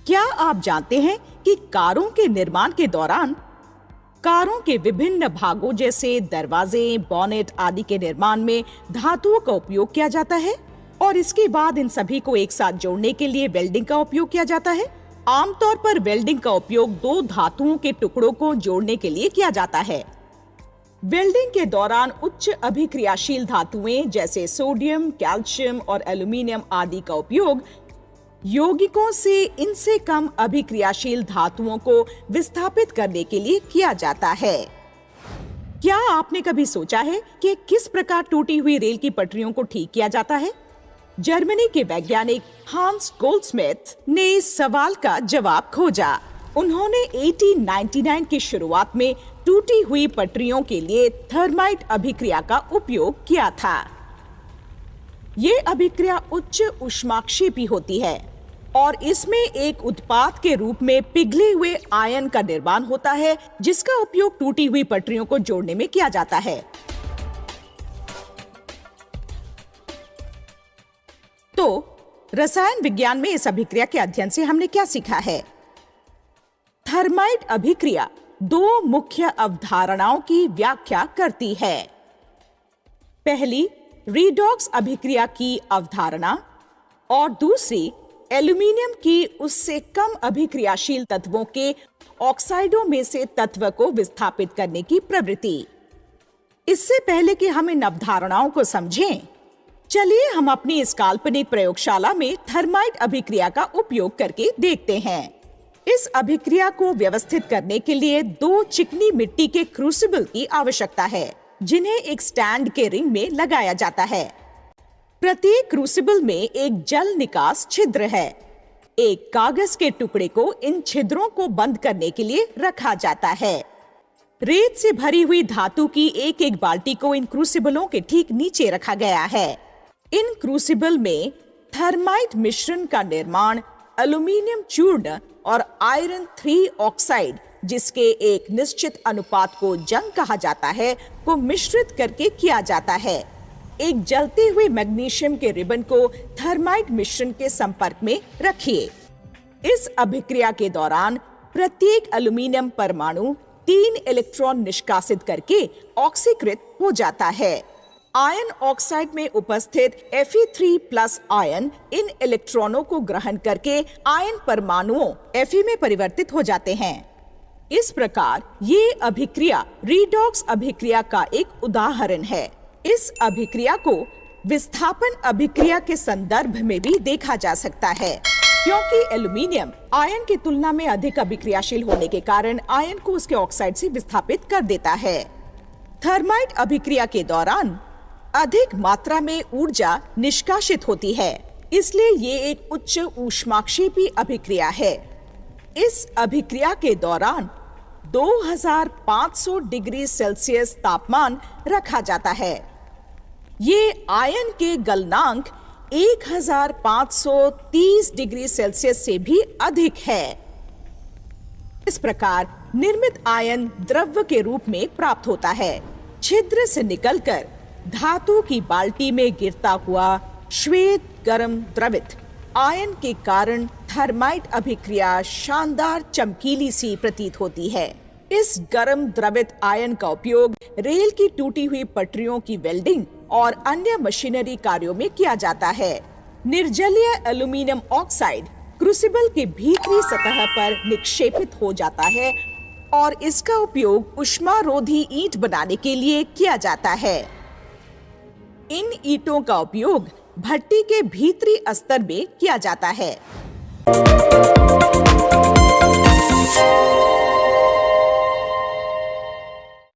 क्या आप जानते हैं कि कारों के निर्माण के दौरान कारों के विभिन्न भागों जैसे दरवाजे, बॉनेट आदि के निर्माण में धातुओं का उपयोग किया जाता है और इसके बाद इन सभी को एक साथ जोड़ने के लिए वेल्डिंग का उपयोग किया जाता है। आमतौर पर वेल्डिंग का उपयोग दो धातुओं के टुकड़ों को जोड़ने के लिए किया जाता है। वेल्डिंग के दौरान उच्च अभिक्रियाशील धातुएं जैसे सोडियम, कैल्शियम और एल्यूमीनियम आदि का उपयोग यौगिकों से इनसे कम अभिक्रियाशील धातुओं को विस्थापित करने के लिए किया जाता है। क्या आपने कभी सोचा है कि किस प्रकार टूटी हुई रेल की पटरियों को ठीक किया जाता है? जर्मनी के वैज्ञानिक हांस गोल्डस्मिथ ने इस सवाल का जवाब खोजा। उन्होंने 1899 की शुरुआत में टूटी हुई पटरियों के लिए थर्माइट अभिक्रिया का उपयोग किया था। ये अभिक्रिया उच्च ऊष्माक्षेपी होती है और इसमें एक उत्पाद के रूप में पिघले हुए आयन का निर्माण होता है, जिसका उपयोग टूटी हुई पटरियों को जोड़ने में किया जाता है। तो रसायन विज्ञान में इस अभिक्रिया के अध्ययन से हमने क्या सीखा है? थर्माइट अभिक्रिया दो मुख्य अवधारणाओं की व्याख्या करती है। पहली, रीडॉक्स अभिक्रिया की अवधारणा और दूसरी, एल्यूमीनियम की उससे कम अभिक्रियाशील तत्वों के ऑक्साइडों में से तत्व को विस्थापित करने की प्रवृत्ति। इससे पहले कि हम इन अवधारणाओं को समझें, चलिए हम अपनी इस काल्पनिक प्रयोगशाला में थर्माइट अभिक्रिया का उपयोग करके देखते हैं। इस अभिक्रिया को व्यवस्थित करने के लिए दो चिकनी मिट्टी के क्रूसिबल की आवश्यकता है, जिन्हें एक स्टैंड के रिंग में लगाया जाता है। प्रत्येक क्रूसिबल में एक जल निकास छिद्र है। एक कागज के टुकड़े को इन छिद्रों को बंद करने के लिए रखा जाता है। रेत से भरी हुई धातु की एक एक बाल्टी को इन क्रूसिबलों के ठीक नीचे रखा गया है। इन क्रूसिबल में थर्माइट मिश्रण का निर्माण एल्यूमीनियम चूर्ण और आयरन 3 ऑक्साइड, जिसके एक निश्चित अनुपात को जंग कहा जाता है, को मिश्रित करके किया जाता है। एक जलते हुए मैग्नीशियम के रिबन को थर्माइट मिश्रण के संपर्क में रखिए। इस अभिक्रिया के दौरान प्रत्येक एल्यूमीनियम परमाणु 3 इलेक्ट्रॉन निष्कासित करके ऑक्सीकृत हो जाता है। आयन ऑक्साइड में उपस्थित Fe3+ आयन इन इलेक्ट्रॉनों को ग्रहण करके आयन परमाणुओं Fe में परिवर्तित हो जाते हैं। इस प्रकार ये अभिक्रिया रीडॉक्स अभिक्रिया का एक उदाहरण है। इस अभिक्रिया को विस्थापन अभिक्रिया के संदर्भ में भी देखा जा सकता है, क्योंकि एल्यूमीनियम आयन की तुलना में अधिक अभिक्रियाशील होने के कारण आयन को उसके ऑक्साइड से विस्थापित कर देता है। थर्माइट अभिक्रिया के दौरान अधिक मात्रा में ऊर्जा निष्कासित होती है, इसलिए ये एक उच्च ऊष्माक्षेपी अभिक्रिया है। इस अभिक्रिया के दौरान 2500 डिग्री सेल्सियस तापमान रखा जाता है। ये आयन के गलनांक 1530 डिग्री सेल्सियस से भी अधिक है। इस प्रकार निर्मित आयन द्रव्य के रूप में प्राप्त होता है। छिद्र से निकलकर धातु की बाल्टी में गिरता हुआ श्वेत गर्म द्रवित आयन के कारण थर्माइट अभिक्रिया शानदार चमकीली सी प्रतीत होती है। इस गर्म द्रवित आयन का उपयोग रेल की टूटी हुई पटरियों की वेल्डिंग और अन्य मशीनरी कार्यों में किया जाता है। निर्जलीय एल्यूमीनियम ऑक्साइड क्रूसिबल के भीतरी सतह पर निक्षेपित हो जाता है और इसका उपयोग ऊष्मारोधी ईंट बनाने के लिए किया जाता है। इन ईंटों का उपयोग भट्टी के भीतरी अस्तर में किया जाता है।